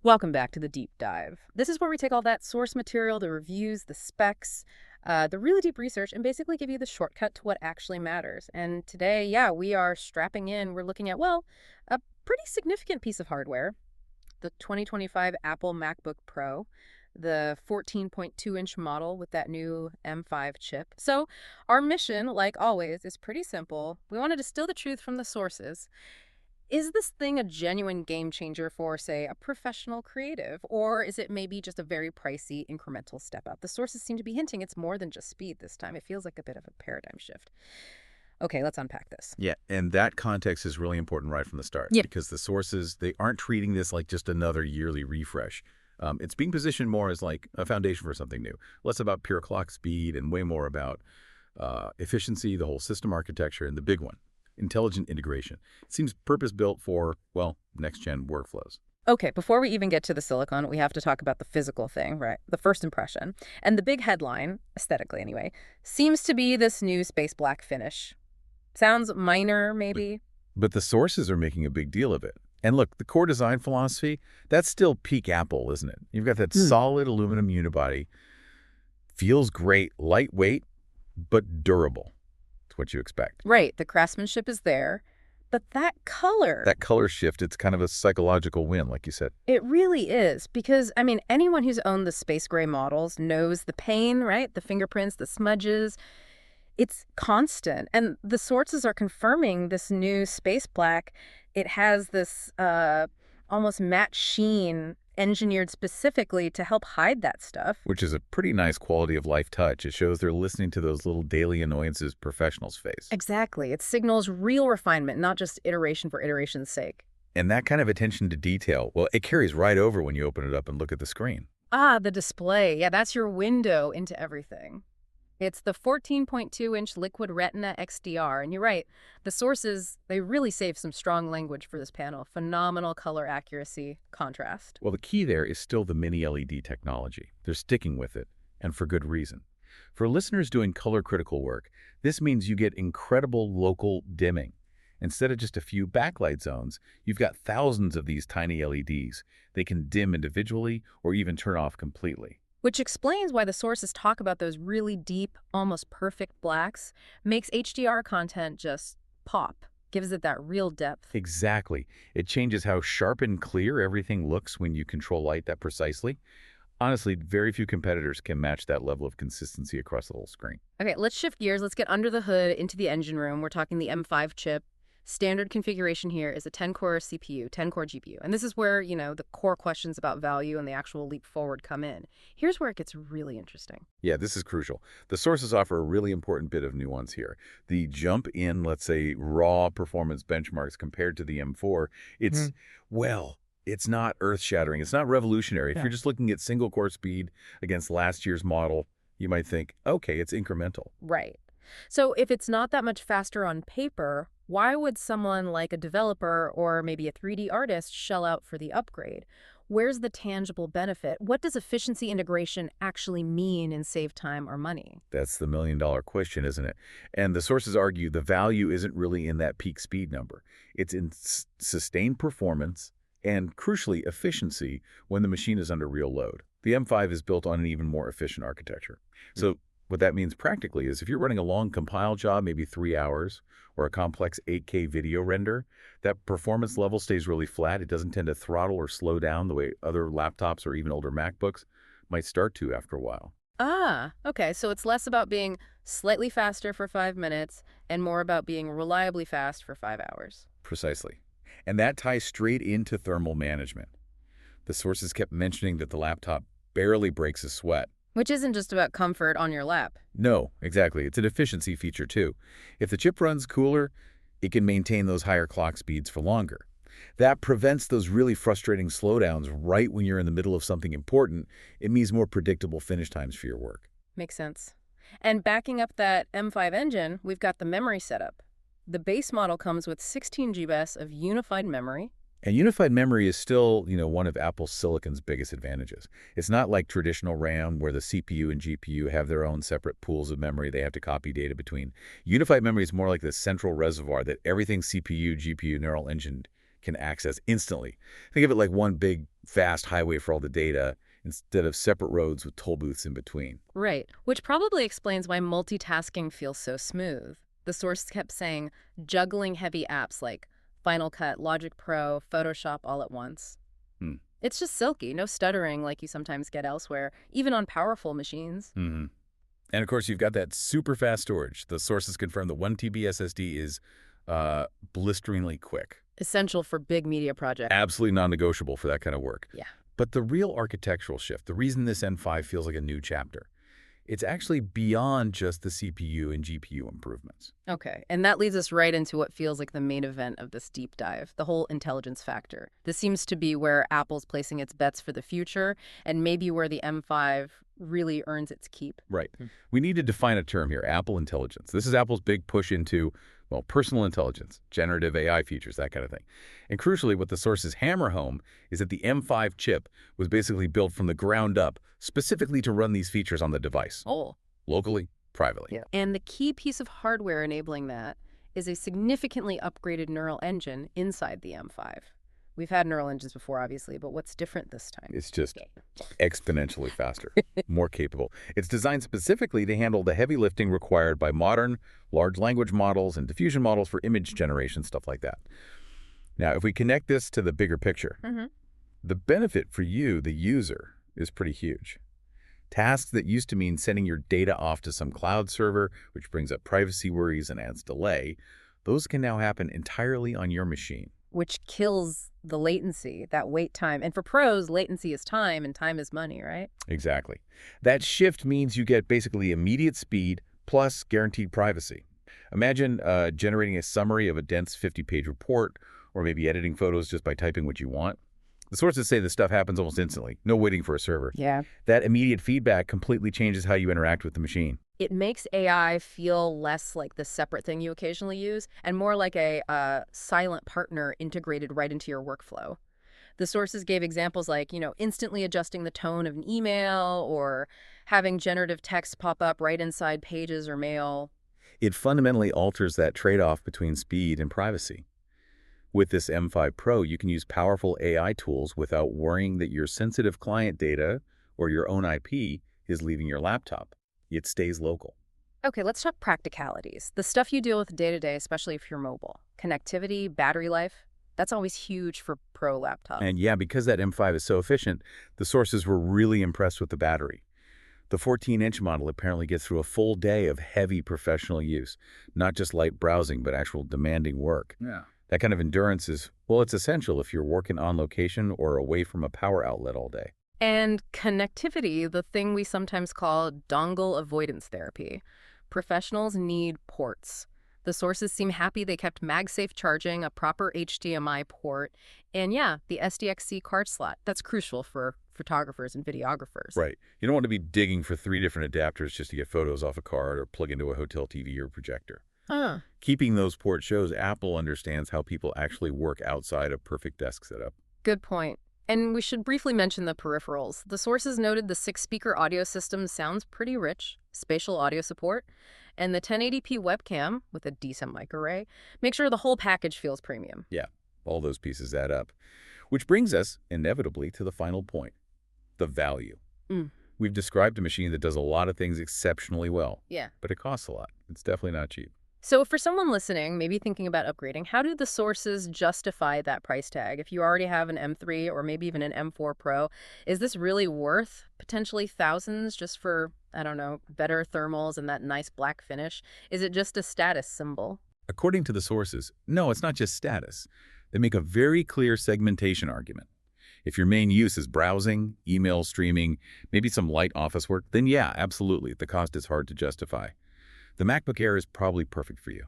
Welcome back to the deep dive. This is where we take all that source material, the reviews, the specs, the really deep research, and basically give you the shortcut to what actually matters. And today, yeah, we are strapping in. We're looking at, well, a pretty significant piece of hardware, the 2025 Apple MacBook Pro, the 14.2-inch model with that new M5 chip. So our mission, like always, is pretty simple. We want to distill the truth from the sources. Is this thing a genuine game changer for, say, a professional creative? Or is it maybe just a very pricey incremental step up? The sources seem to be hinting it's more than just speed this time. It feels like a bit of a paradigm shift. Okay, let's unpack this. Yeah, and that context is really important right from the start Yeah. because the sources, they aren't treating this like just another yearly refresh. It's being positioned more as like a foundation for something new, less about pure clock speed and way more about efficiency, the whole system architecture, and the big one, intelligent integration. It seems purpose-built for, well, next-gen workflows. Okay, before we even get to the silicon, we have to talk about the physical thing, right? The first impression. And the big headline, aesthetically anyway, seems to be this new space black finish. Sounds minor, maybe? But the sources are making a big deal of it. And look, the core design philosophy, that's still peak Apple, isn't it? You've got that solid aluminum unibody, feels great, lightweight, but durable. It's what you expect. Right, the craftsmanship is there. But that color. That color shift, it's kind of a psychological win, like you said. It really is, because, I mean, anyone who's owned the space gray models knows the pain, right? The fingerprints, the smudges. It's constant. And the sources are confirming this new space black. It has this almost matte sheen engineered specifically to help hide that stuff. Which is a pretty nice quality of life touch. It shows they're listening to those little daily annoyances professionals face. Exactly. It signals real refinement, not just iteration for iteration's sake. And that kind of attention to detail, well, it carries right over when you open it up and look at the screen. Ah, the display. Yeah, that's your window into everything. It's the 14.2-inch Liquid Retina XDR, and you're right, the sources, they really save some strong language for this panel. Phenomenal color accuracy, contrast. Well, the key there is still the mini LED technology. They're sticking with it, and for good reason. For listeners doing color-critical work, this means you get incredible local dimming. Instead of just a few backlight zones, you've got thousands of these tiny LEDs. They can dim individually or even turn off completely. Which explains why the sources talk about those really deep, almost perfect blacks, makes HDR content just pop, gives it that real depth. Exactly. It changes how sharp and clear everything looks when you control light that precisely. Honestly, very few competitors can match that level of consistency across the whole screen. Okay, let's shift gears. Let's get under the hood into the engine room. We're talking the M5 chip. Standard configuration here is a 10-core CPU, 10-core GPU. And this is where, the core questions about value and the actual leap forward come in. Here's where it gets really interesting. Yeah, this is crucial. The sources offer a really important bit of nuance here. The jump in, let's say, raw performance benchmarks compared to the M4, it's not earth-shattering. It's not revolutionary. If you're just looking at single-core speed against last year's model, you might think, okay, it's incremental. Right. So if it's not that much faster on paper, why would someone like a developer or maybe a 3D artist shell out for the upgrade? Where's the tangible benefit? What does efficiency integration actually mean in save time or money? That's the million-dollar question, isn't it? And the sources argue the value isn't really in that peak speed number. It's in sustained performance and, crucially, efficiency when the machine is under real load. The M5 is built on an even more efficient architecture. So what that means practically is if you're running a long compile job, maybe 3 hours, or a complex 8K video render, that performance level stays really flat. It doesn't tend to throttle or slow down the way other laptops or even older MacBooks might start to after a while. Ah, okay. So it's less about being slightly faster for 5 minutes and more about being reliably fast for 5 hours. Precisely. And that ties straight into thermal management. The sources kept mentioning that the laptop barely breaks a sweat. Which isn't just about comfort on your lap. No, exactly. It's an efficiency feature, too. If the chip runs cooler, it can maintain those higher clock speeds for longer. That prevents those really frustrating slowdowns right when you're in the middle of something important. It means more predictable finish times for your work. Makes sense. And backing up that M5 engine, we've got the memory setup. The base model comes with 16 GB of unified memory. And unified memory is still, one of Apple's Silicon's biggest advantages. It's not like traditional RAM where the CPU and GPU have their own separate pools of memory they have to copy data between. Unified memory is more like the central reservoir that everything CPU, GPU, neural engine can access instantly. Think of it like one big, fast highway for all the data instead of separate roads with toll booths in between. Right, which probably explains why multitasking feels so smooth. The source kept saying juggling heavy apps like Final Cut, Logic Pro, Photoshop all at once. Hmm. It's just silky, no stuttering like you sometimes get elsewhere, even on powerful machines. Mm-hmm. And of course, you've got that super fast storage. The sources confirm that 1 TB SSD is blisteringly quick. Essential for big media projects. Absolutely non-negotiable for that kind of work. Yeah. But the real architectural shift, the reason this M5 feels like a new chapter, it's actually beyond just the CPU and GPU improvements. Okay, and that leads us right into what feels like the main event of this deep dive, the whole intelligence factor. This seems to be where Apple's placing its bets for the future, and maybe where the M5 really earns its keep. Right. We need to define a term here, Apple Intelligence. This is Apple's big push into, well, personal intelligence, generative AI features, that kind of thing. And crucially, what the sources hammer home is that the M5 chip was basically built from the ground up, specifically to run these features on the device. Oh. Locally, privately. Yeah. And the key piece of hardware enabling that is a significantly upgraded neural engine inside the M5. We've had neural engines before, obviously, but what's different this time? It's just exponentially faster, more capable. It's designed specifically to handle the heavy lifting required by modern large language models and diffusion models for image generation, stuff like that. Now, if we connect this to the bigger picture, the benefit for you, the user, is pretty huge. Tasks that used to mean sending your data off to some cloud server, which brings up privacy worries and adds delay, those can now happen entirely on your machine. Which kills the latency, that wait time. And for pros, latency is time, and time is money, right? Exactly. That shift means you get basically immediate speed plus guaranteed privacy. Imagine generating a summary of a dense 50-page report, or maybe editing photos just by typing what you want. The sources say this stuff happens almost instantly, no waiting for a server. Yeah. That immediate feedback completely changes how you interact with the machine. It makes AI feel less like the separate thing you occasionally use and more like a silent partner integrated right into your workflow. The sources gave examples like, instantly adjusting the tone of an email or having generative text pop up right inside pages or mail. It fundamentally alters that trade-off between speed and privacy. With this M5 Pro, you can use powerful AI tools without worrying that your sensitive client data or your own IP is leaving your laptop. It stays local. Okay, let's talk practicalities. The stuff you deal with day to day, especially if you're mobile. Connectivity, battery life, that's always huge for pro laptops. And yeah, because that M5 is so efficient, the sources were really impressed with the battery. The 14-inch model apparently gets through a full day of heavy professional use, not just light browsing, but actual demanding work. Yeah. That kind of endurance is, well, it's essential if you're working on location or away from a power outlet all day. And connectivity, the thing we sometimes call dongle avoidance therapy. Professionals need ports. The sources seem happy they kept MagSafe charging, a proper HDMI port, and yeah, the SDXC card slot. That's crucial for photographers and videographers. Right. You don't want to be digging for 3 different adapters just to get photos off a card or plug into a hotel TV or projector. Keeping those ports shows Apple understands how people actually work outside a perfect desk setup. Good point. And we should briefly mention the peripherals. The sources noted the 6-speaker audio system sounds pretty rich, spatial audio support, and the 1080p webcam with a decent mic array. Make sure the whole package feels premium. Yeah, all those pieces add up. Which brings us, inevitably, to the final point, the value. We've described a machine that does a lot of things exceptionally well. Yeah. But it costs a lot. It's definitely not cheap. So for someone listening, maybe thinking about upgrading, how do the sources justify that price tag? If you already have an M3 or maybe even an M4 Pro, is this really worth potentially thousands just for, I don't know, better thermals and that nice black finish? Is it just a status symbol? According to the sources, no, it's not just status. They make a very clear segmentation argument. If your main use is browsing, email streaming, maybe some light office work, then yeah, absolutely, the cost is hard to justify. The MacBook Air is probably perfect for you.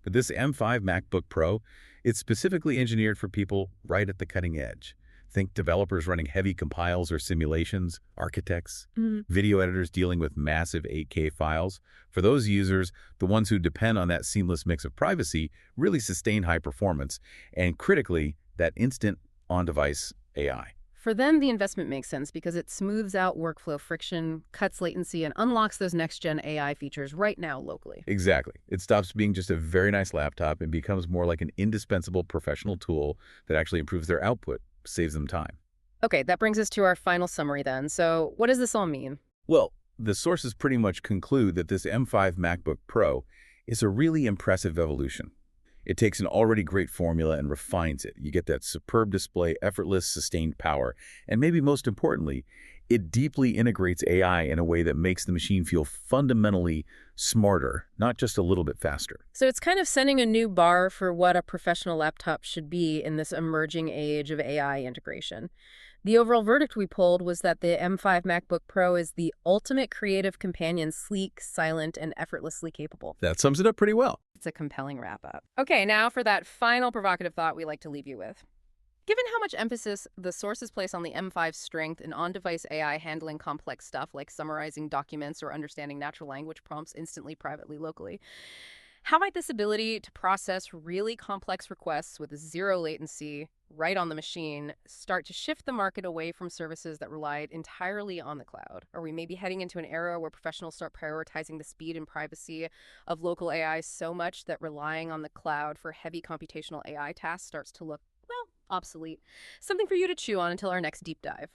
But this M5 MacBook Pro, it's specifically engineered for people right at the cutting edge. Think developers running heavy compiles or simulations, architects, video editors dealing with massive 8K files. For those users, the ones who depend on that seamless mix of privacy, really sustain high performance, and critically, that instant on-device AI. For them, the investment makes sense because it smooths out workflow friction, cuts latency, and unlocks those next-gen AI features right now locally. Exactly. It stops being just a very nice laptop and becomes more like an indispensable professional tool that actually improves their output, saves them time. Okay, that brings us to our final summary then. So what does this all mean? Well, the sources pretty much conclude that this M5 MacBook Pro is a really impressive evolution. It takes an already great formula and refines it. You get that superb display, effortless, sustained power, and maybe most importantly, it deeply integrates AI in a way that makes the machine feel fundamentally smarter, not just a little bit faster. So it's kind of setting a new bar for what a professional laptop should be in this emerging age of AI integration. The overall verdict we pulled was that the M5 MacBook Pro is the ultimate creative companion, sleek, silent, and effortlessly capable. That sums it up pretty well. It's a compelling wrap-up. Okay, now for that final provocative thought we like to leave you with. Given how much emphasis the sources place on the M5's strength in on-device AI handling complex stuff like summarizing documents or understanding natural language prompts instantly, privately, locally, how might this ability to process really complex requests with zero latency right on the machine start to shift the market away from services that relied entirely on the cloud? Are we maybe heading into an era where professionals start prioritizing the speed and privacy of local AI so much that relying on the cloud for heavy computational AI tasks starts to look, well, obsolete? Something for you to chew on until our next deep dive.